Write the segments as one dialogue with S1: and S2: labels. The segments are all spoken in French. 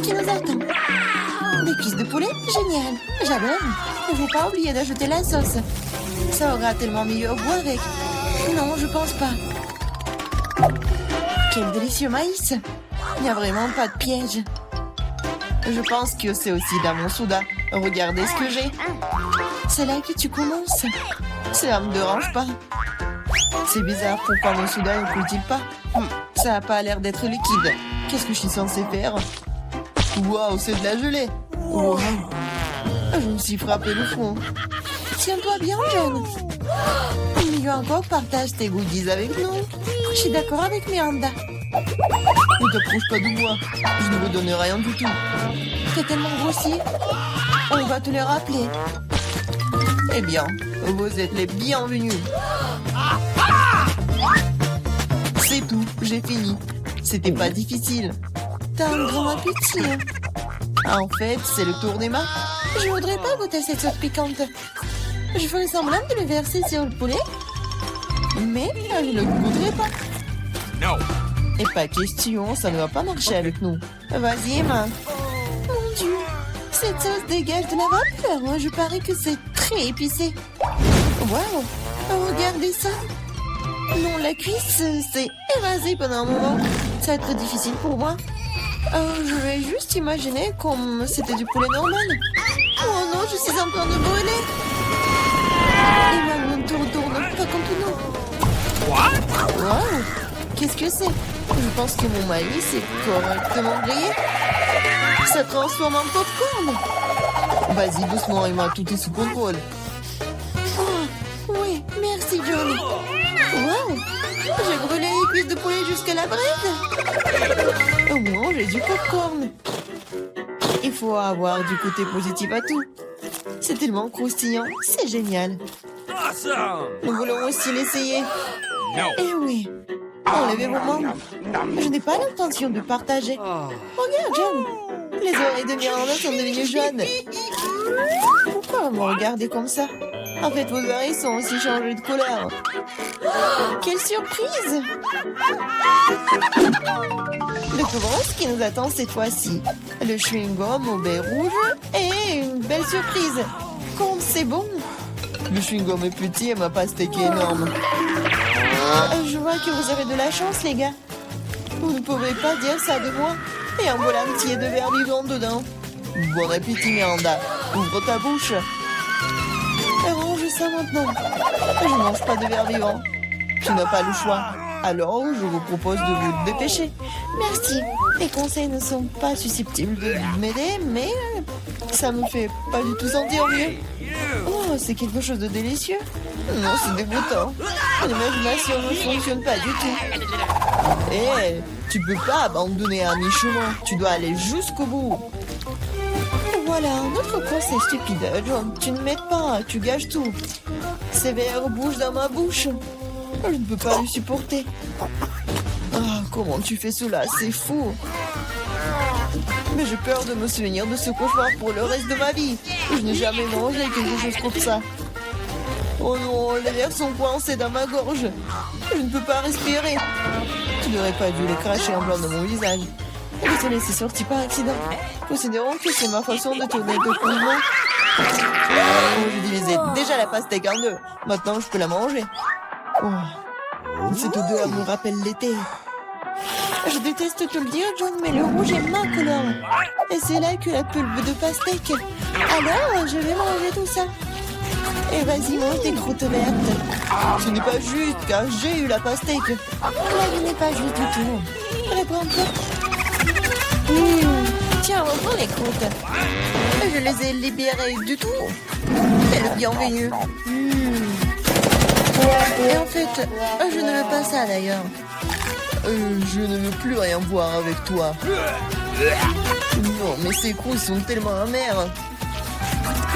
S1: qui nous attend. Des cuisses de poulet, génial. J'adore. Il ne faut pas oublier d'ajouter la sauce. Ça aura tellement meilleur goût avec. Non, je pense pas. Quel délicieux maïs. Il n'y a vraiment pas de piège. Je pense que c'est aussi dans mon soda. Regardez ce que j'ai. C'est là que tu commences. Cela me dérange pas. C'est bizarre, pourquoi mon soda ne coule-t-il pas? Ça n'a pas l'air d'être liquide. Qu'est-ce que je suis censée faire? Waouh, c'est de la gelée. Wow. Je me suis frappé le front. Tiens-toi bien, jeune. Mieux encore, partage tes goodies avec nous. Je suis d'accord avec Miranda. Ne t'approche pas de moi. Je ne vous donne rien du tout. T'es tellement grossier. On va te le rappeler. Eh bien, vous êtes les bienvenus. C'est tout, j'ai fini. C'était pas difficile. T'as un grand appétit. En fait, c'est le tour des mains. Je voudrais pas goûter cette sauce piquante. Je ferai semblant de le verser sur le poulet. Mais je ne le goûterai pas.
S2: No.
S1: Et pas question, ça ne va pas marcher avec nous. Vas-y, Emma. Mon Dieu, cette sauce dégage de la vapeur. Je parie que c'est très épicé. Waouh, regardez ça. Non, la cuisse s'est évasée pendant un moment. Ça va être difficile pour moi. Je vais juste imaginer comme c'était du poulet normal. Oh non, je suis en train de brûler. Emma ne te retourne pas contre nous.
S2: What?
S1: Waouh, qu'est-ce que c'est? Je pense que mon maïs est correctement grillé. Ça transforme en popcorn. Vas-y, doucement, Emma, tout est sous contrôle. Oh, oui, merci, John. Waouh, j'ai brûlé les cuisses de poulet jusqu'à la braise. Au moins, j'ai du popcorn. Il faut avoir du côté positif à tout. C'est tellement croustillant, c'est génial.
S2: Awesome.
S1: Nous voulons aussi l'essayer.
S2: No.
S1: Eh oui, enlevez vos mains. Je n'ai pas l'intention de partager. Regarde, John. Les oreilles de Miranda sont devenues jaunes. Pourquoi vous me regardez comme ça? En fait, vos oreilles sont aussi changées de couleur. Quelle surprise! Découvrons ce qui nous attend cette fois-ci. Le chewing-gum au baie rouge et une belle surprise. Comme c'est bon! Le chewing-gum est petit et ma pastèque est énorme. Je vois que vous avez de la chance, les gars. Vous ne pouvez pas dire ça de moi. Et un bol entier de verre vivant dedans. Bon appétit, Miranda. Ouvre ta bouche. Range ça maintenant. Je ne mange pas de verre vivant. Tu n'as pas le choix. Alors, je vous propose de vous dépêcher. Merci. Les conseils ne sont pas susceptibles de m'aider, mais ça me fait pas du tout sentir mieux. Oh, c'est quelque chose de délicieux. Non, c'est dégoûtant. L'imagination ne fonctionne pas du tout. Eh, tu peux pas abandonner à mi-chemin. Tu dois aller jusqu'au bout. Voilà, un autre conseil stupide. John, tu ne m'aides pas, tu gâches tout. Ces verres bougent dans ma bouche. Je ne peux pas le supporter. Ah, comment tu fais cela? C'est fou. Mais j'ai peur de me souvenir de ce cauchemar pour le reste de ma vie. Je n'ai jamais mangé quelque chose comme ça. Oh non, les verres sont coincés dans ma gorge. Je ne peux pas respirer. Tu n'aurais pas dû les cracher en blanc de mon visage. Désolé, c'est sorti par accident. Considérons que c'est ma façon de tourner le mouvement. Oh, j'ai divisé déjà la pastèque en deux. Maintenant, je peux la manger. Oh, cette odeur me rappelle l'été. Je déteste te le dire, John, mais le rouge est ma couleur. Et c'est là que la pulpe de pastèque. Alors, je vais manger tout ça. Et vas-y, mange tes croûtes vertes. Ce n'est pas juste, car j'ai eu la pastèque. La vie n'est pas juste du tout. Réprends-toi. Tiens, reprends les croûtes. Je les ai libérées du tout. C'est le bienvenu. Et en fait, je ne veux pas ça d'ailleurs. Je ne veux plus rien voir avec toi. Non, mais ces croûtes sont tellement amères.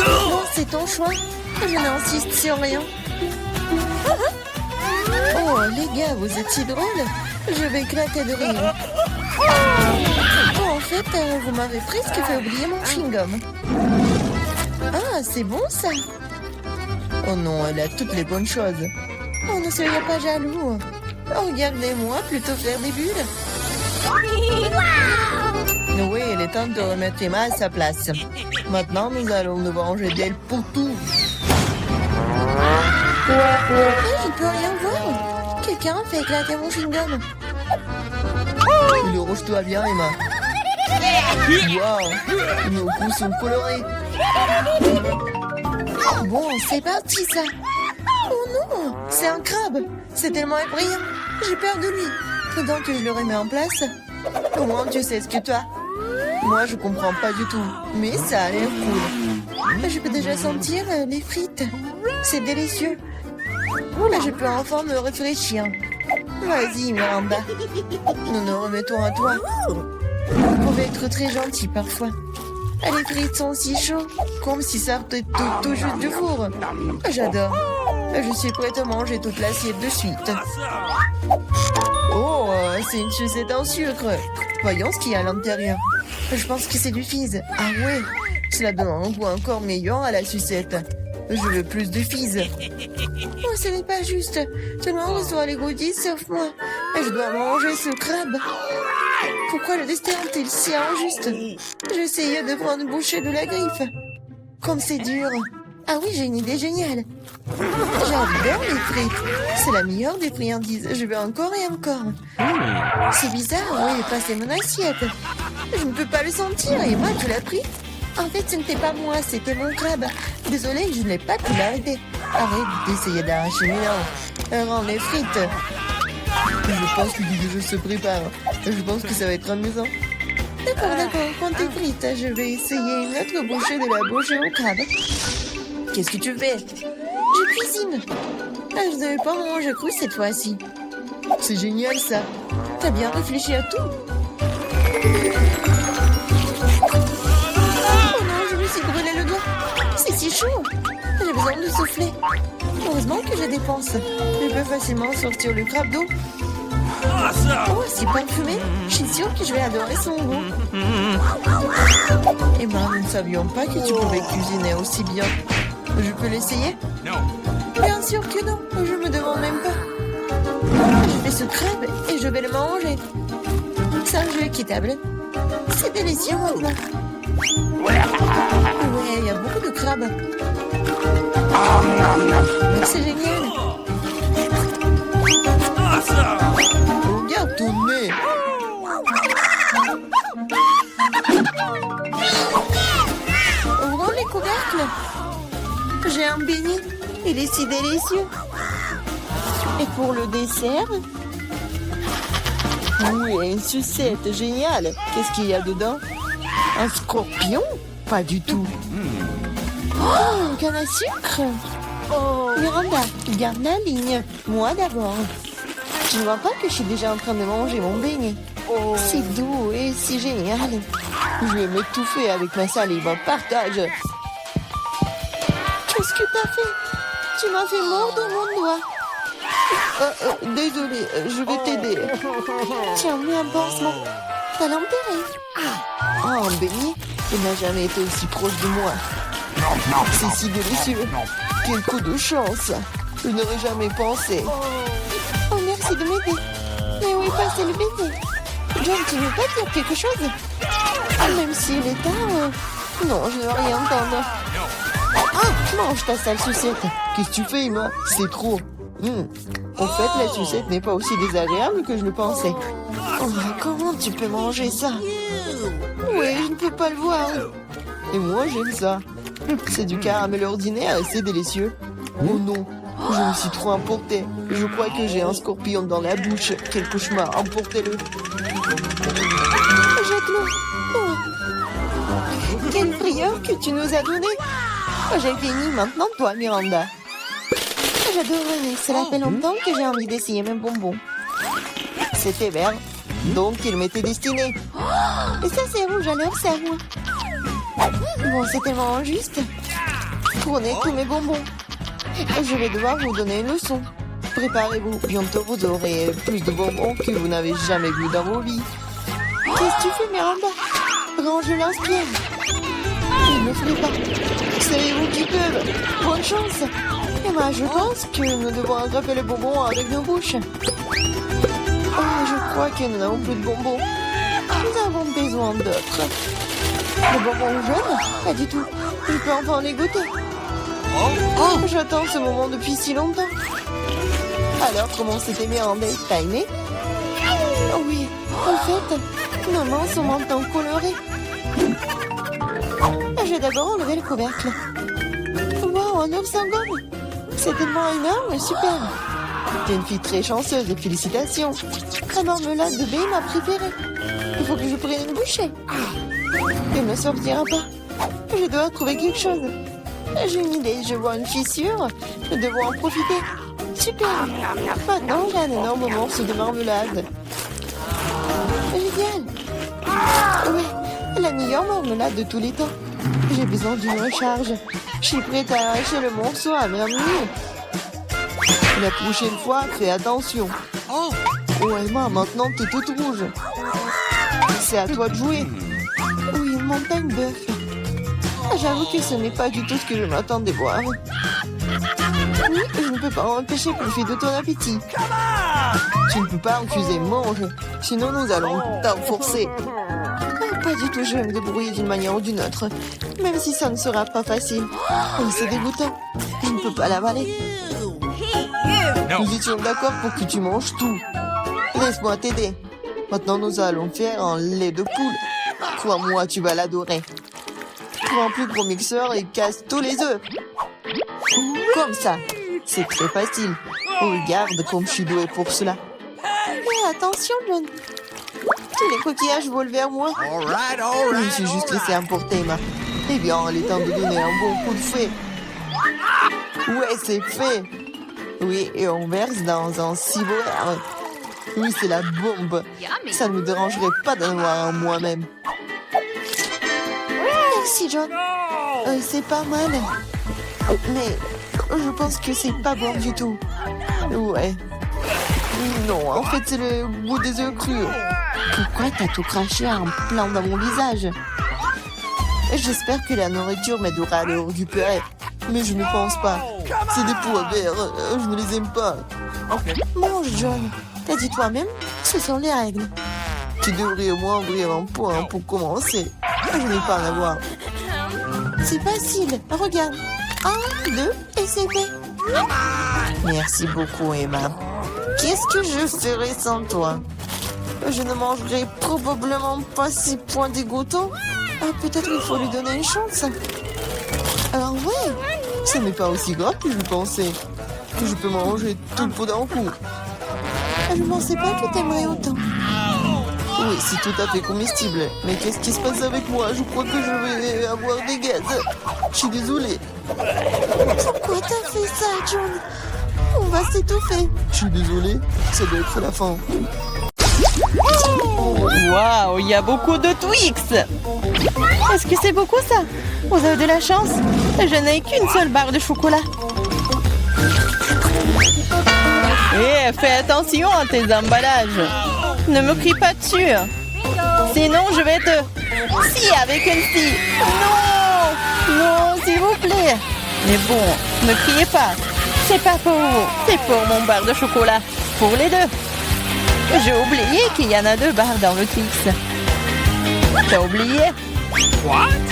S1: Non, c'est ton choix. Je n'insiste sur rien. Oh, les gars, vous êtes si drôles. Je vais éclater de rire. Oh, en fait, vous m'avez presque fait oublier mon chewing-gum. Ah, c'est bon ça. Oh non, elle a toutes les bonnes choses. Oh, ne soyez pas jaloux. Regardez-moi plutôt faire des bulles. Oui, les est temps de remettre Emma à sa place. Maintenant, nous allons nous venger d'elle pour tout.
S3: Je ne peux rien voir. Quelqu'un fait éclater mon chewing-gum.
S1: Le rouge-toi bien, Emma. Waouh, nos coups sont colorés.
S3: Bon, c'est parti ça. Oh non, c'est un crabe. C'est tellement effrayant. J'ai peur de lui.
S1: Faudant que je le remets en place. Au moins, tu sais ce que tu as. Moi, je comprends pas du tout. Mais ça a l'air cool.
S3: Je peux déjà sentir les frites. C'est délicieux. Là, je peux enfin me réfléchir.
S1: Vas-y, Miranda. Nous nous remettons à toi.
S3: Vous pouvez être très gentil parfois. Les frites sont si chaudes,
S1: Comme si ça sortait tout juste du four.
S3: j'adore.
S1: Je suis prête à manger toute l'assiette de suite.
S2: Awesome!
S1: Oh, c'est une sucette en sucre. Voyons ce qu'il y a à l'intérieur.
S3: Je pense que c'est du fizz.
S1: Ah ouais, cela donne un goût encore meilleur à la sucette. Je veux plus de fizz.
S3: Oh, ce n'est pas juste. Tout le monde reçoit les goodies sauf moi. Je dois manger ce crabe. Pourquoi le destin est-il si injuste? J'essayais de prendre une bouchée de la griffe. Comme c'est dur. Ah oui, j'ai une idée géniale. J'adore les frites. C'est la meilleure des friandises. Je veux encore et encore. C'est bizarre, oui, passez mon assiette. Je ne peux pas le sentir. Et moi, tu l'as pris? En fait, ce n'était pas moi, c'était mon crabe. Désolée, je n'ai pas pu l'arrêter.
S1: Arrête d'essayer d'arracher mes dents. Rends les frites. Je pense que le jeu se prépare. Je pense que ça va être amusant.
S3: D'accord, prends tes frites. Je vais essayer une autre bouchée de la bouche au crabe.
S1: Qu'est-ce que tu fais?
S3: Je cuisine. Je ne devais pas manger cru cette fois-ci.
S1: C'est génial ça.
S3: T'as bien réfléchi à tout. Oh non, je me suis brûlé le doigt. C'est si chaud. J'ai besoin de souffler. Heureusement que je dépense.
S1: Je peux facilement sortir le crabe d'eau.
S2: Awesome!
S3: Oh, c'est parfumé. Je suis sûre que je vais adorer son goût.
S1: Eh ben, nous ne savions pas que tu pouvais cuisiner aussi bien. Je peux l'essayer?
S2: No!
S3: Bien sûr que non. Je me demande même pas. Je fais ce crabe et je vais le manger. C'est un jeu équitable. C'est délicieux maintenant. Ouais, il y a beaucoup de crabes. C'est génial.
S2: Awesome!
S1: Regarde ton nez.
S3: Ouvrons les couvercles. J'ai un beignet. Il est si délicieux. Et pour le dessert,
S1: Oui, une sucette, génial. Qu'est-ce qu'il y a dedans? Un scorpion? Pas du tout.
S3: oh, une canne à sucre. Oh, Miranda, garde la ligne. Moi d'abord. Tu ne vois pas que je suis déjà en train de manger mon beignet? C'est doux et si génial.
S1: Je vais m'étouffer avec ma salive. Partage.
S3: Qu'est-ce que t'as fait? Tu m'as fait mordre mon doigt.
S1: Désolé, je vais t'aider.
S3: Tiens, mets un pansement. T'as l'enterrer.
S1: Oh, un beignet? Il n'a jamais été aussi proche de moi. C'est si délicieux. Quel coup de chance. Je n'aurais jamais pensé.
S3: Oh, merci de m'aider. Mais où est passé le bébé? John, tu veux pas dire quelque chose? Même s'il est tard. Non, je ne veux rien entendre. Ah, mange ta sale sucette.
S1: Qu'est-ce que tu fais, Emma? C'est trop. En fait, la sucette n'est pas aussi désagréable que je le pensais.
S3: Oh, mais comment tu peux manger ça?
S1: Oui, je ne peux pas le voir. Et moi, j'aime ça. C'est du caramel ordinaire et c'est délicieux. Oh non, je me suis trop emportée. Je crois que j'ai un scorpion dans la bouche. Quel cauchemar, emportez-le.
S3: Jette-le. Oh. Quelle frayeur que tu nous as donné.
S1: J'ai fini, maintenant toi, Miranda.
S3: J'adore René, cela fait longtemps que j'ai envie d'essayer mes bonbons.
S1: C'était vert, donc il m'était destiné.
S3: Et ça c'est rouge, alors c'est à moi. Bon, c'est tellement injuste.
S1: Prenez tous mes bonbons. Je vais devoir vous donner une leçon. Préparez-vous, bientôt vous aurez plus de bonbons que vous n'avez jamais vu dans vos vies.
S3: Qu'est-ce que tu fais, Miranda? Range l'inspire. Il ne ferait pas.
S1: Savez-vous qui peuvent?
S3: Bonne chance. Et moi, je pense que nous devons attraper les bonbons avec nos bouches.
S1: Oh, je crois que nous n'avons plus de bonbons.
S3: Nous avons avons besoin d'autres. Le bonbon jaune? Pas du tout. Je peux enfin les goûter. Oh, j'attends ce moment depuis si longtemps. Alors, comment c'était Miranda? T'as aimé? Oh oui, en fait, nos mains sont maintenant colorées. J'ai d'abord enlevé le couvercle. Wow, un œuf sans gomme. C'est tellement énorme, super. T'es une fille très chanceuse et félicitations. La marmelade de baie est ma préférée. Il faut que je prenne une bouchée. Elle ne sortira pas. Je dois trouver quelque chose. J'ai une idée, je vois une fissure. Nous devons en profiter. Super. Maintenant, j'ai un énorme morceau de marmelade. Génial. Oui, la meilleure marmelade de tous les temps. J'ai besoin d'une recharge. Je suis prête à arracher le morceau à merveille. La prochaine fois, fais attention. Oh Emma, maintenant t'es toute rouge. C'est à toi de jouer. Oui, une montagne d'œufs. J'avoue que ce n'est pas du tout ce que je m'attendais voir. Oui, je ne peux pas empêcher profiter de ton appétit. Tu ne peux pas refuser, mange. Sinon nous allons t'enforcer. Pas du tout, je vais me débrouiller d'une manière ou d'une autre. Même si ça ne sera pas facile. Oui, c'est dégoûtant. Je ne peux pas l'avaler. Nous étions d'accord pour que tu manges tout. Laisse-moi t'aider. Maintenant, nous allons faire un lait de poule. Crois-moi, tu vas l'adorer. Prends un plus gros mixeur et casse tous les œufs. Comme ça. C'est très facile. Regarde comme je suis douée pour cela. Mais attention, John. Tous les coquillages volent vers moi. Je me suis juste laissé emporter, Emma. Eh bien, il est temps de donner un bon coup de fouet. Ouais, c'est fait. Oui, et on verse dans un ciboire. Oui, c'est la bombe. Ça ne me dérangerait pas d'en avoir un moi-même. Merci, John. C'est pas mal. Mais je pense que c'est pas bon du tout. Ouais. Non, en fait, c'est le goût des œufs crus. Pourquoi t'as tout craché en plein dans mon visage? J'espère que la nourriture m'aidera à le récupérer. Mais je ne pense pas. C'est des pois verts. Je ne les aime pas. Mange, John. T'as dit toi-même, ce sont les règles. Tu devrais au moins ouvrir un point pour commencer. Je n'ai pas à en avoir. C'est facile. Regarde. 1, 2, et c'est fait. Merci beaucoup, Emma. Qu'est-ce que je ferais sans toi? Je ne mangerai probablement pas ces points dégoûtants. Peut-être il faut lui donner une chance. Alors ouais, ce n'est pas aussi grave que je pensais. Je peux manger tout le pot d'un coup. Je ne pensais pas que t'aimerais autant. Oui, c'est tout à fait comestible. Mais qu'est-ce qui se passe avec moi? Je crois que je vais avoir des gaz. Je suis désolée. Pourquoi t'as fait ça, John? On va s'étouffer. Je suis désolée, ça doit être la fin.
S4: Waouh, il y a beaucoup de Twix. Est-ce que c'est beaucoup ça? Vous avez de la chance. Je n'ai qu'une seule barre de chocolat. Et fais attention à tes emballages. Ne me crie pas dessus. Sinon, je vais te... Si, avec une scie. Non! Non, s'il vous plaît. Mais bon, ne criez pas. C'est pas pour vous. C'est pour mon barre de chocolat. Pour les deux. J'ai oublié qu'il y en a 2 barres dans le Twix. T'as oublié?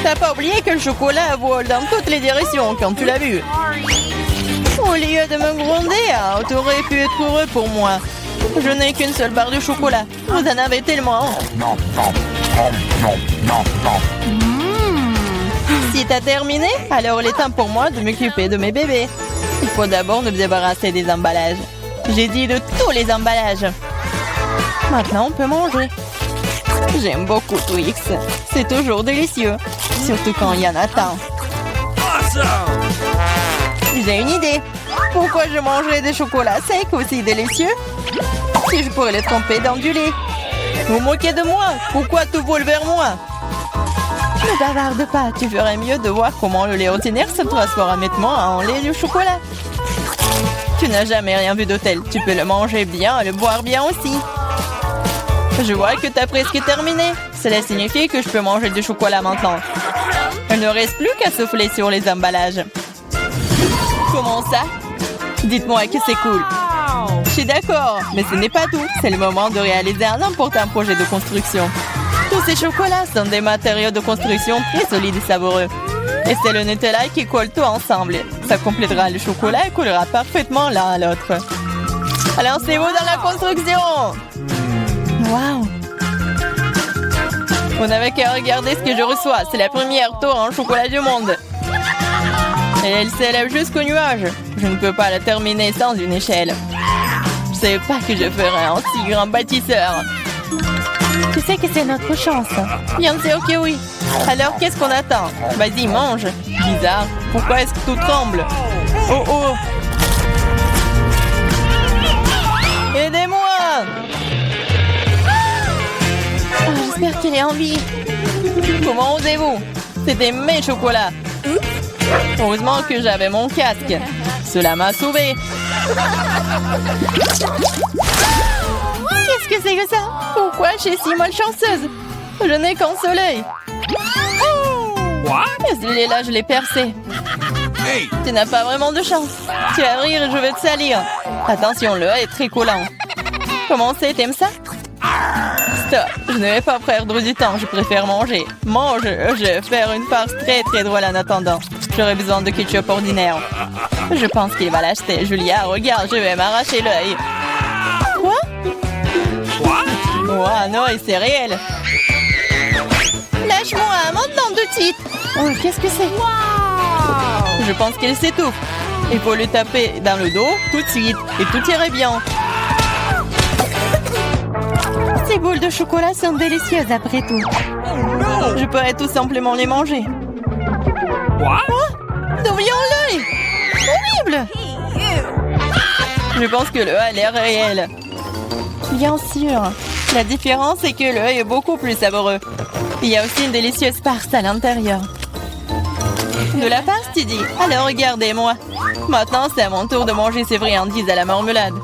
S4: T'as pas oublié que le chocolat vole dans toutes les directions quand tu l'as vu? Au lieu de me gronder, t'aurais pu être heureux pour moi. Je n'ai qu'une seule barre de chocolat. Vous en avez tellement. Si t'as terminé, alors il est temps pour moi de m'occuper de mes bébés. Il faut d'abord nous débarrasser des emballages. J'ai dit de tous les emballages. Maintenant, on peut manger. J'aime beaucoup Twix. C'est toujours délicieux. Surtout quand il y en a tant. J'ai une idée. Pourquoi je mangerais des chocolats secs aussi délicieux? Si je pourrais les tremper dans du lait. Vous moquez de moi? Pourquoi tout vole vers moi? Ne bavarde pas. Tu ferais mieux de voir comment le lait ordinaire se transforme rapidement en lait de chocolat. Tu n'as jamais rien vu de tel. Tu peux le manger bien et le boire bien aussi. Je vois que tu as presque terminé. Cela signifie que je peux manger du chocolat maintenant. Il ne reste plus qu'à souffler sur les emballages. Comment ça? Dites-moi que c'est cool. Je suis d'accord, mais ce n'est pas tout. C'est le moment de réaliser un important projet de construction. Tout Ces chocolats sont des matériaux de construction très solides et savoureux. Et c'est le Nutella qui colle tout ensemble. Ça complétera le chocolat et collera parfaitement l'un à l'autre. Alors c'est vous dans la construction! Waouh! Vous n'avez qu'à regarder ce que je reçois. C'est la première tour en chocolat du monde. Et elle s'élève jusqu'au nuage. Je ne peux pas la terminer sans une échelle. Je ne savais pas que je ferais un si grand bâtisseur. Tu sais que c'est notre chance. Bien sûr que oui. Alors qu'est-ce qu'on attend? Vas-y, mange. Bizarre. Pourquoi est-ce que tout tremble? Oh oh! Aidez-moi! Oh, j'espère qu'elle est en vie. Comment osez-vous? C'était mes chocolats. Heureusement que j'avais mon casque. Cela m'a sauvé. Qu'est-ce que c'est que ça? Pourquoi je suis si malchanceuse? Je n'ai qu'un seul œil. Celui-là, je l'ai percé.
S2: Hey!
S4: Tu n'as pas vraiment de chance. Tu vas rire et je vais te salir. Attention, le œil est très collant. Comment c'est? T'aimes ça? Stop, je ne vais pas perdre du temps. Je préfère manger. Mange, je vais faire une farce très drôle en attendant. J'aurais besoin de ketchup ordinaire. Je pense qu'il va l'acheter. Julia, regarde, je vais m'arracher l'œil. Quoi? Oh non, c'est réel. Lâche-moi, maintenant de suite. Oh, qu'est-ce que c'est? Je pense qu'elle s'étouffe. Il faut lui taper dans le dos tout de suite et tout irait bien. Ces boules de chocolat sont délicieuses après tout. Je pourrais tout simplement les manger.
S2: What?
S4: D'où vient l'œil? Horrible! Je pense que l'œil a l'air réel. Bien sûr. La différence est que l'œil est beaucoup plus savoureux. Il y a aussi une délicieuse farce à l'intérieur. De la farce, tu dis? Alors regardez-moi. Maintenant, c'est à mon tour de manger ces friandises à la marmelade.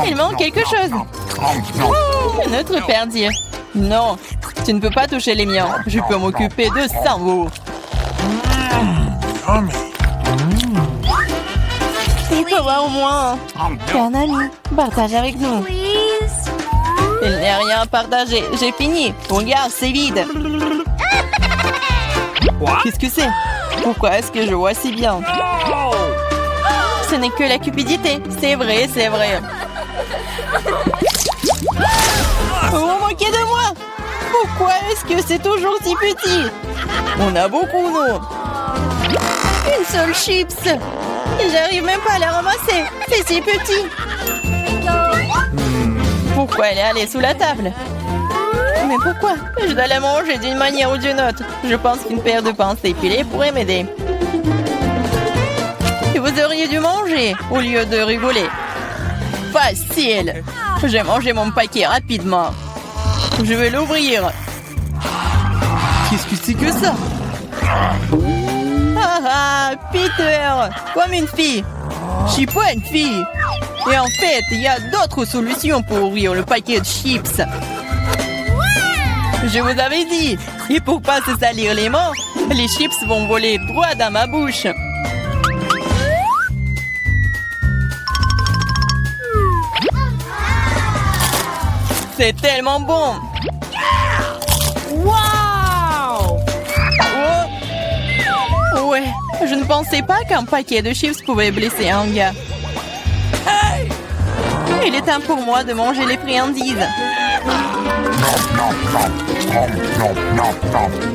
S4: Il manque quelque chose. Un autre perdir. Non, tu ne peux pas toucher les miens. Je peux m'occuper de ça, vous. Il faut voir au moins. T'es un ami. Partage avec nous. Il n'y a rien à partager. J'ai fini. Regarde, c'est vide. Qu'est-ce que c'est? Pourquoi est-ce que je vois si bien? Ce n'est que la cupidité. C'est vrai, c'est vrai. Vous vous moquez de moi? Pourquoi est-ce que c'est toujours si petit? On a beaucoup, non? Une seule chips. J'arrive même pas à la ramasser. C'est si petit. Pourquoi elle est allée sous la table? Mais pourquoi? Je dois la manger d'une manière ou d'une autre. Je pense qu'une paire de pinces épilées pourrait m'aider. Et vous auriez dû manger au lieu de rigoler. Facile. J'ai mangé mon paquet rapidement. Je vais l'ouvrir. Qu'est-ce que c'est que ça? Ah ah, Peter, comme une fille. Je suis pas une fille. Et en fait, il y a d'autres solutions pour ouvrir le paquet de chips. Je vous avais dit. Et pour pas se salir les mains, les chips vont voler droit dans ma bouche. C'est tellement bon. Wow! Oh. Ouais, je ne pensais pas qu'un paquet de chips pouvait blesser un gars. Il est temps pour moi de manger les friandises.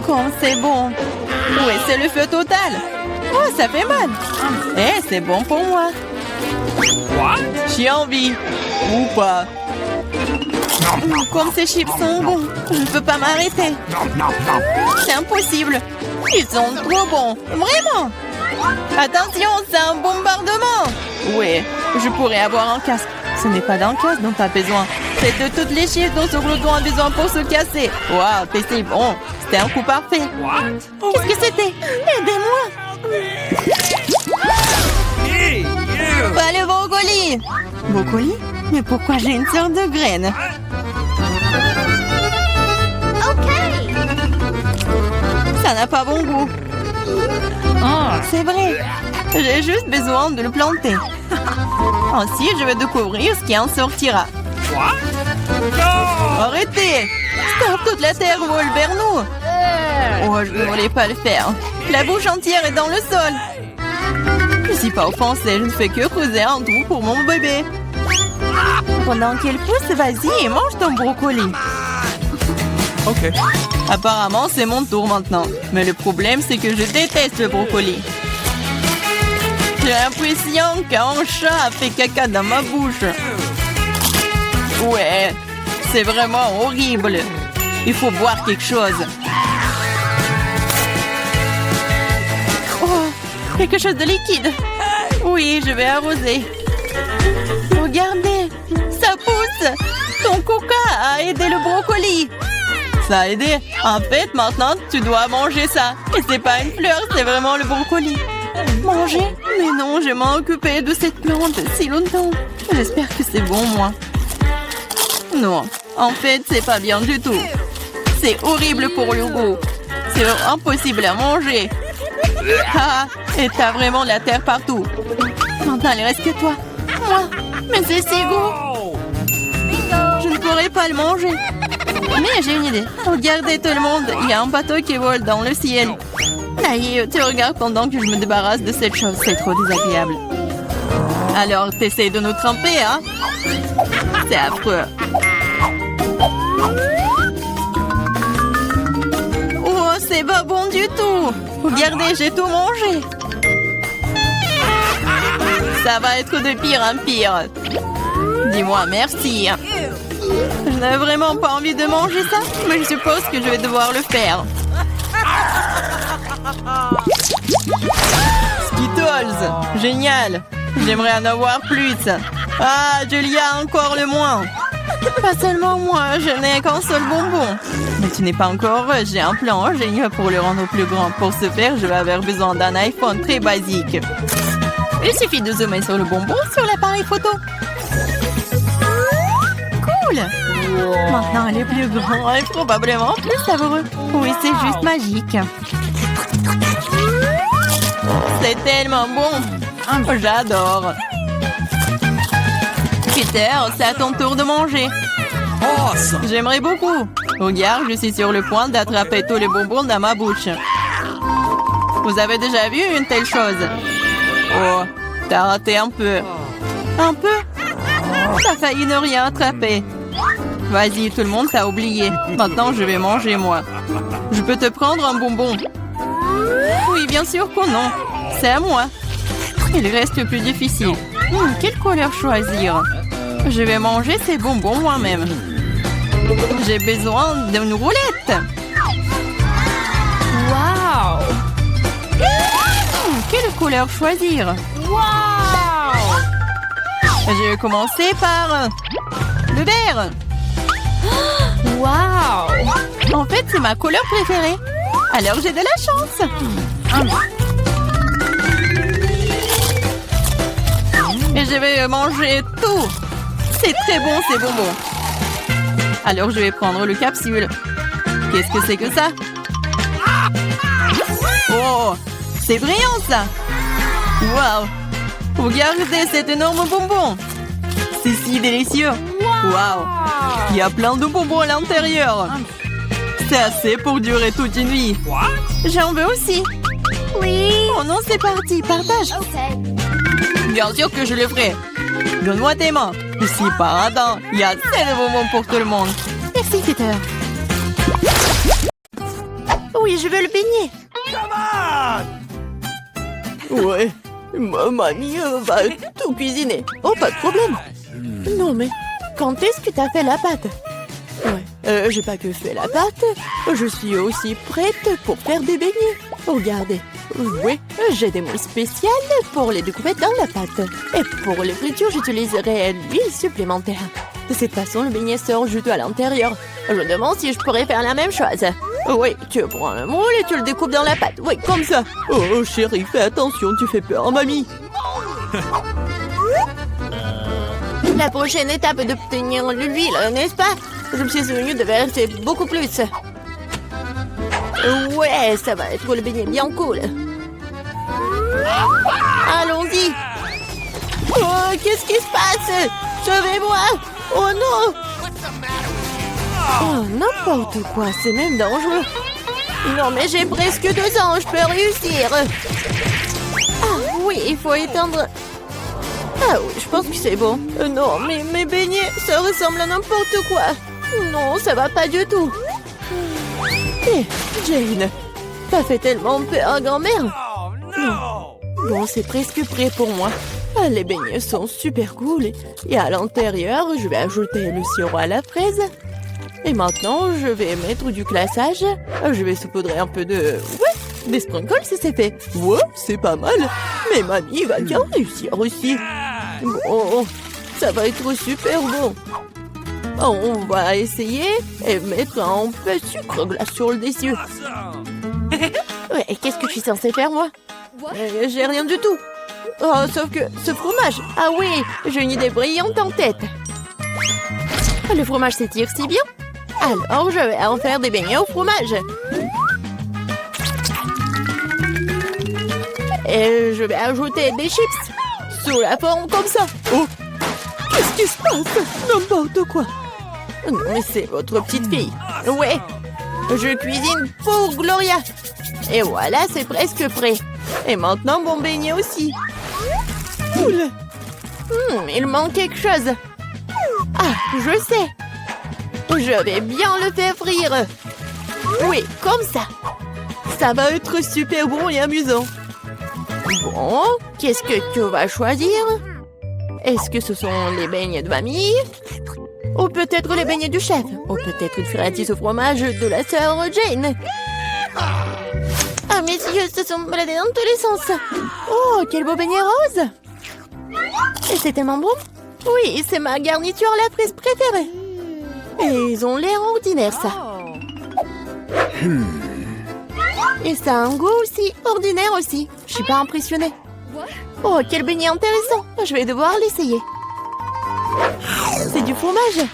S4: Comme c'est bon. Ouais, c'est le feu total. Oh, ça fait mal. Eh, c'est bon pour moi. J'ai envie. Ou pas. Comme ces chips sont bons, je ne peux pas m'arrêter. C'est impossible. Ils sont trop bons. Vraiment. Attention, c'est un bombardement. Ouais, je pourrais avoir un casque. Ce n'est pas d'un casque dont tu as besoin. C'est de toutes les chips dont ce glouton a besoin pour se casser. Waouh, c'est bon. C'était un coup parfait. Qu'est-ce que c'était? Aidez-moi.
S2: Hey, you!
S4: Pas le brocoli. Brocoli? Mais pourquoi j'ai une sorte de graine? Ça n'a pas bon goût. C'est vrai. J'ai juste besoin de le planter. Ensuite, je vais découvrir ce qui en sortira.
S2: What? No!
S4: Arrêtez! Stop, toute la terre vole vers nous. Oh, je ne voulais pas le faire. La bouche entière est dans le sol. Je ne suis pas offensée, je ne fais que creuser un trou pour mon bébé. Pendant qu'elle pousse, vas-y et mange ton brocoli.
S2: Okay.
S4: Apparemment, c'est mon tour maintenant. Mais le problème, c'est que je déteste le brocoli. J'ai l'impression qu'un chat a fait caca dans ma bouche. Ouais, c'est vraiment horrible. Il faut boire quelque chose. Oh, quelque chose de liquide. Oui, je vais arroser. Regardez, ça pousse. Ton coca a aidé le brocoli. Ça a aidé. En fait, maintenant, tu dois manger ça. Et c'est pas une fleur, c'est vraiment le brocoli. Manger? Mais non, je m'en occupé de cette plante si longtemps. J'espère que c'est bon, moi. Non, en fait, c'est pas bien du tout. C'est horrible pour le goût. C'est impossible à manger. Ah, et t'as vraiment la terre partout. Maintenant, il reste que toi. Moi? Mais c'est si goût. Je ne pourrais pas le manger. Mais j'ai une idée. Regardez tout le monde, il y a un bateau qui vole dans le ciel. Aïe, tu regardes pendant que je me débarrasse de cette chose, c'est trop désagréable. Alors, t'essayes de nous tremper, hein? C'est affreux. Oh, c'est pas bon du tout. Regardez, j'ai tout mangé. Ça va être de pire en pire. Dis-moi merci. Je n'avais vraiment pas envie de manger ça, mais je suppose que je vais devoir le faire. Skittles, génial. J'aimerais en avoir plus. Ah, Julia, encore le moins. Pas seulement moi, je n'ai qu'un seul bonbon. Mais tu n'es pas encore heureuse, j'ai un plan génial pour le rendre plus grand. Pour ce faire, je vais avoir besoin d'un iPhone très basique. Il suffit de zoomer sur le bonbon sur l'appareil photo. Cool! Maintenant, elle est plus grand et probablement plus savoureux. Oui, c'est juste magique. C'est tellement bon. J'adore. Peter, c'est à ton tour de manger.
S2: Awesome.
S4: J'aimerais beaucoup. Regarde, je suis sur le point d'attraper tous les bonbons dans ma bouche. Vous avez déjà vu une telle chose? Oh, t'as raté un peu. Un peu? T'as failli ne rien attraper. Vas-y, tout le monde t'a oublié. Maintenant, je vais manger, moi. Je peux te prendre un bonbon? Oui, bien sûr que non. C'est à moi. Il reste le plus difficile. Quelle couleur choisir? Je vais manger ces bonbons moi-même. J'ai besoin d'une roulette. Wow! Quelle couleur choisir? Wow! Je vais commencer par le vert. Wow! En fait, c'est ma couleur préférée. Alors, j'ai de la chance. Et je vais manger tout. C'est très bon, ces bonbons. Alors, je vais prendre le capsule. Qu'est-ce que c'est que ça? Oh, c'est brillant, ça. Wow. Regardez cet énorme bonbon. C'est si délicieux. Wow. Il y a plein de bonbons à l'intérieur. C'est assez pour durer toute une nuit. J'en veux aussi. Oui. Oh non, c'est parti. Partage. Bien sûr que je le ferai. Donne-moi tes mains. Je suis pas radin. Il y a assez de bonbons pour tout le monde. Merci, Peter. Oui, je veux le beignet. Ouais. Ma mamie va tout cuisiner. Oh, pas de problème. Non, mais quand est-ce que t'as fait la pâte? Ouais, j'ai pas que fait la pâte. Je suis aussi prête pour faire des beignets. Regardez. Oui, j'ai des moules spéciales pour les découper dans la pâte. Et pour les fritures, j'utiliserai l'huile supplémentaire. De cette façon, le beignet sort juteux à l'intérieur. Je me demande si je pourrais faire la même chose. Oui, tu prends le moule et tu le découpes dans la pâte. Oui, comme ça. Oh, chérie, fais attention, tu fais peur à mamie. La prochaine étape est d'obtenir l'huile, n'est-ce pas? Je me suis souvenu de verser beaucoup plus. Ouais, ça va être le beignet bien cool. Allons-y. Oh, qu'est-ce qui se passe? Sauvez-moi. Oh non. Oh, n'importe quoi, c'est même dangereux. Non, mais j'ai presque 2 ans, je peux réussir. Ah oui, il faut éteindre. Ah oui, je pense que c'est bon. Non, mais mes beignets, ça ressemble à n'importe quoi. Non, ça va pas du tout. Hé, Jane, ça fait tellement peur à grand-mère. Bon, c'est presque prêt pour moi. Ah, les beignets sont super cool. Et à l'intérieur, je vais ajouter le sirop à la fraise. Et maintenant, je vais mettre du glaçage. Je vais saupoudrer un peu de... Ouais, des sprinkles, c'est fait. Ouais, c'est pas mal. Mais mamie va bien réussir aussi. Bon, ça va être super bon. On va essayer et mettre un peu de sucre glace sur le dessus. Ouais, et qu'est-ce que je suis censée faire, moi? J'ai rien du tout. Oh, sauf que ce fromage. Ah oui, j'ai une idée brillante en tête. Le fromage s'étire si bien. Alors, je vais en faire des beignets au fromage. Et je vais ajouter des chips sous la forme comme ça. Oh, qu'est-ce qui se passe? N'importe quoi. Non, mais c'est votre petite fille. Ouais, je cuisine pour Gloria. Et voilà, c'est presque prêt. Et maintenant, mon beignet aussi. Cool. Il manque quelque chose. Ah, je sais. Je vais bien le faire frire. Oui, comme ça. Ça va être super bon et amusant. Bon, qu'est-ce que tu vas choisir? Est-ce que ce sont les beignets de mamie? Ou peut-être les beignets du chef? Ou peut-être une friandise au fromage de la sœur Jane? Ah, mes yeux se sont baladés dans tous les sens. Oh, quel beau beignet rose! Et c'est tellement bon. Oui, c'est ma garniture à la fraise préférée. Et ils ont l'air ordinaires, ça. Et ça a un goût aussi ordinaire aussi. Je suis pas impressionnée. Oh, quel beignet intéressant. Je vais devoir l'essayer. C'est du fromage.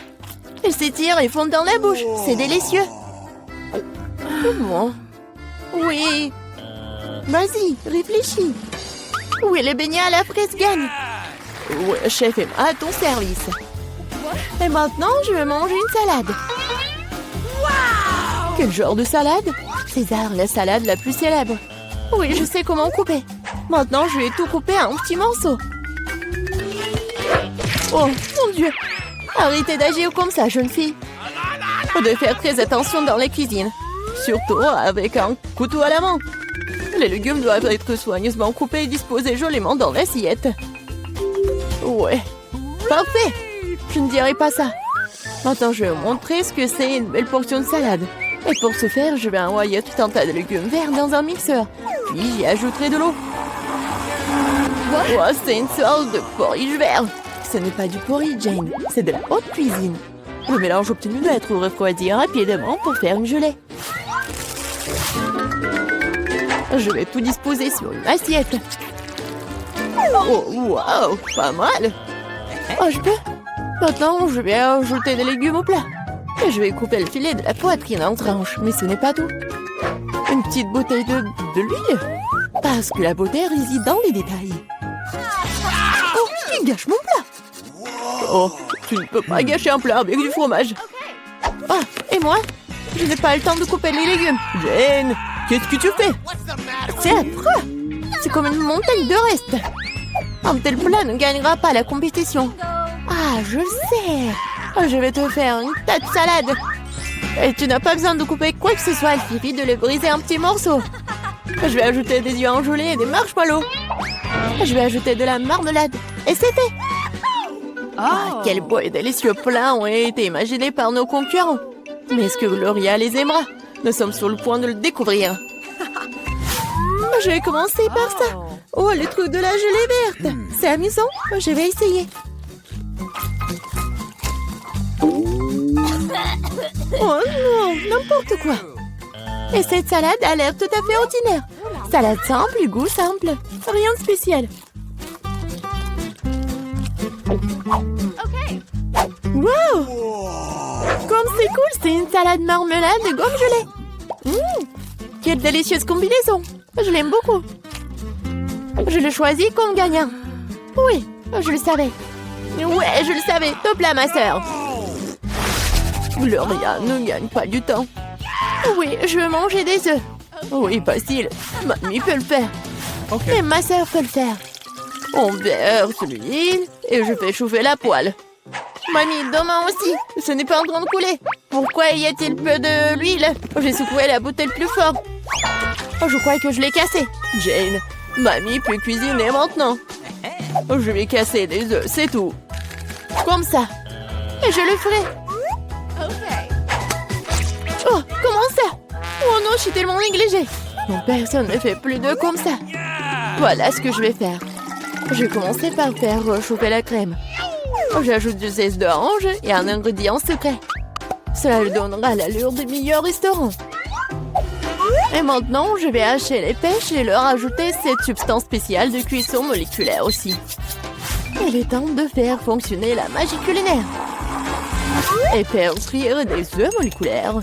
S4: Il s'étire et fond dans la bouche. C'est délicieux. Bon. Oui. Vas-y, réfléchis. Oui, les beignets à la fraise gagnent. Ouais, chef, et à ton service. Et maintenant, je vais manger une salade. Quel genre de salade? César, la salade la plus célèbre. Oui, je sais comment couper. Maintenant, je vais tout couper en petits morceaux. Oh, mon Dieu! Arrêtez d'agir comme ça, jeune fille. Faut de faire très attention dans la cuisine. Surtout avec un couteau à la main. Les légumes doivent être soigneusement coupés et disposés joliment dans l'assiette. Ouais, parfait! Je ne dirai pas ça. Maintenant, je vais vous montrer ce que c'est une belle portion de salade. Et pour ce faire, je vais envoyer tout un tas de légumes verts dans un mixeur. Puis j'y ajouterai de l'eau. Oh, c'est une sorte de porridge vert. Ce n'est pas du porridge, Jane. C'est de la haute cuisine. Le mélange obtenu doit être refroidi rapidement pour faire une gelée. Je vais tout disposer sur une assiette. Oh, wow, pas mal. Oh, je peux? Maintenant, je vais ajouter des légumes au plat. Et je vais couper le filet de la poitrine en tranches. Mais ce n'est pas tout. Une petite bouteille de l'huile. Parce que la beauté réside dans les détails. Oh, il gâche mon plat. Oh, tu ne peux pas gâcher un plat avec du fromage. Ah, et moi? Je n'ai pas le temps de couper les légumes. Jane, qu'est-ce que tu fais? C'est affreux. C'est comme une montagne de restes. Un tel plat ne gagnera pas la compétition. Ah, je sais. Je vais te faire une tas de salade. Et tu n'as pas besoin de couper quoi que ce soit. Il suffit de les briser en petits morceaux. Je vais ajouter des œufs enjolés et des marshmallows. Je vais ajouter de la marmelade. Et c'est fait. Ah, quel beau et délicieux plat ont été imaginés par nos concurrents. Mais est-ce que Gloria les aimera? Nous sommes sur le point de le découvrir. Je vais commencer par ça. Oh, le truc de la gelée verte. C'est amusant. Je vais essayer. Oh non, n'importe quoi. Et cette salade a l'air tout à fait ordinaire. Salade simple, goût simple. Rien de spécial. Wow! Comme c'est cool, c'est une salade marmelade de gomme gelée. Quelle délicieuse combinaison. Je l'aime beaucoup. Je le choisis comme gagnant. Oui, je le savais. Ouais, je le savais. Top là, ma sœur. Gloria ne gagne pas du temps. Oui, je veux manger des œufs. Oui, facile. Mamie peut le faire.
S2: Okay.
S4: Et ma sœur peut le faire. On verse l'huile et je fais chauffer la poêle. Mamie, demain aussi. Ce n'est pas en train de couler. Pourquoi y a-t-il peu de l'huile? J'ai secoué la bouteille plus fort. Oh, je crois que je l'ai cassée. Jane, mamie peut cuisiner maintenant. Je vais casser des œufs, c'est tout. Comme ça. Et je le ferai. Oh, comment ça? Oh non, je suis tellement négligée. Non, personne ne fait plus d'œufs comme ça. Voilà ce que je vais faire. Je vais commencer par faire chauffer la crème. J'ajoute du zeste d'orange et un ingrédient secret. Cela lui donnera l'allure des meilleurs restaurants. Et maintenant, je vais hacher les pêches et leur ajouter cette substance spéciale de cuisson moléculaire aussi. Il est temps de faire fonctionner la magie culinaire. Et faire frire des œufs moléculaires.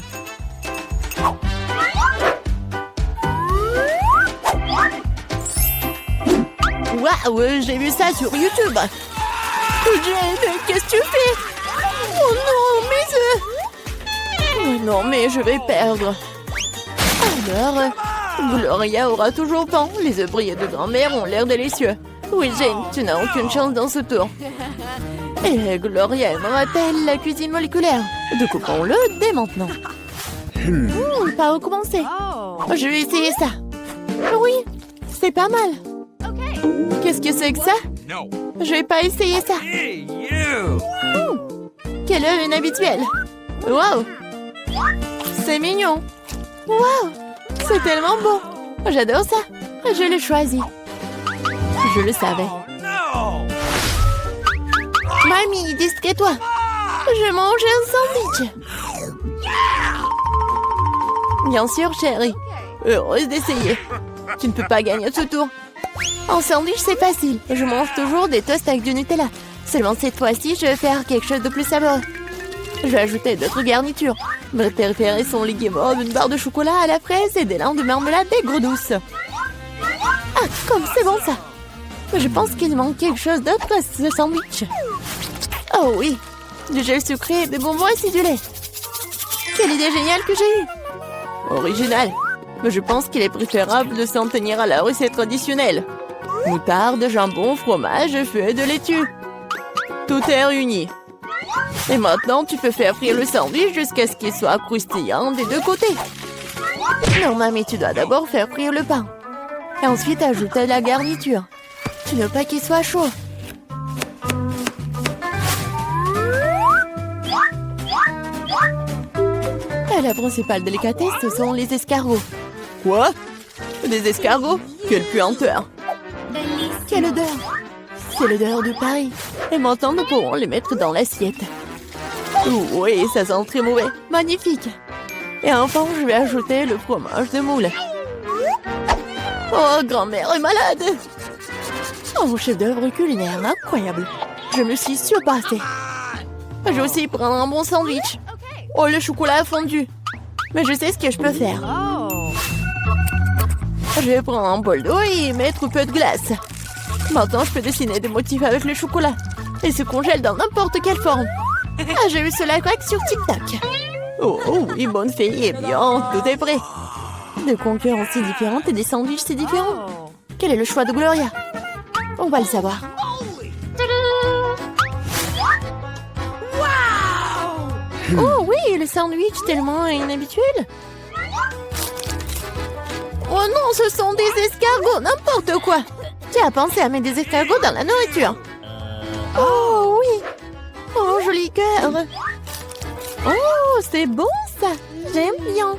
S4: Waouh, j'ai vu ça sur YouTube. Jane, qu'est-ce que tu fais? Oh non, mes œufs! Oh non, mais je vais perdre. Alors, Gloria aura toujours faim. Les œufs brillés de grand-mère ont l'air délicieux. Oui, Jane, tu n'as aucune chance dans ce tour. Et Gloria aimera-t-elle la cuisine moléculaire? Découpons-le dès maintenant. Pas recommencer. Je vais essayer ça. Oui, c'est pas mal. Qu'est-ce que c'est que ça?
S2: No.
S4: Je vais pas essayer ça.
S2: Hey, you!
S4: Quel œuf inhabituel. Wow. C'est mignon. Wow. C'est tellement beau. J'adore ça. Je l'ai choisi. Je le savais.
S2: No!
S4: Mamie, distrais-toi. Je mange un sandwich. Bien sûr, chérie. Heureuse d'essayer. Tu ne peux pas gagner ce tour. En sandwich, c'est facile. Je mange toujours des toasts avec du Nutella. Seulement cette fois-ci, je vais faire quelque chose de plus savoureux. Je vais ajouter d'autres garnitures. Mes préférés sont les guimauves, une barre de chocolat à la fraise et des lins de marmelade aigre douce. Ah, comme c'est bon ça. Je pense qu'il manque quelque chose d'autre à ce sandwich. Oh oui, du gel sucré et des bonbons acidulés. Quelle idée géniale que j'ai eue. Original. Mais je pense qu'il est préférable de s'en tenir à la recette traditionnelle. Moutarde, jambon, fromage, feuilles de laitue. Tout est réuni. Et maintenant, tu peux faire frire le sandwich jusqu'à ce qu'il soit croustillant des deux côtés. Non, mamie, tu dois d'abord faire frire le pain. Et ensuite, ajouter la garniture. Tu ne veux pas qu'il soit chaud. Et la principale délicatesse, ce sont les escargots. Quoi? Des escargots? Quelle puanteur! Quelle odeur! C'est l'odeur de Paris. Et maintenant, nous pourrons les mettre dans l'assiette. Oui, ça sent très mauvais. Magnifique! Et enfin, je vais ajouter le fromage de moule. Oh, grand-mère est malade! Oh, chef-d'œuvre culinaire, incroyable! Je me suis surpassée. Je vais aussi prendre un bon sandwich. Oh, le chocolat a fondu. Mais je sais ce que je peux faire. Je vais prendre un bol d'eau et y mettre un peu de glace. Maintenant, je peux dessiner des motifs avec le chocolat. Il se congèle dans n'importe quelle forme. Ah, j'ai vu cela sur TikTok. Oh oui, bonne fille. Eh bien, tout est prêt. Des concurrences si différentes et des sandwichs si différents. Quel est le choix de Gloria? On va le savoir. Oh oui, le sandwich tellement inhabituel. Oh non, ce sont des escargots, n'importe quoi. Tu as pensé à mettre des escargots dans la nourriture? Oh oui. Oh, joli cœur. Oh, c'est bon ça. J'aime bien.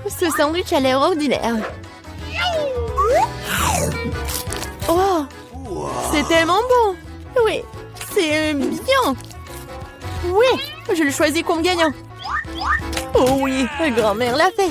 S4: Ce sandwich a l'air ordinaire. Oh, c'est tellement bon. Oui, c'est bien. Oui, je le choisis comme gagnant. Oh oui, grand-mère l'a fait.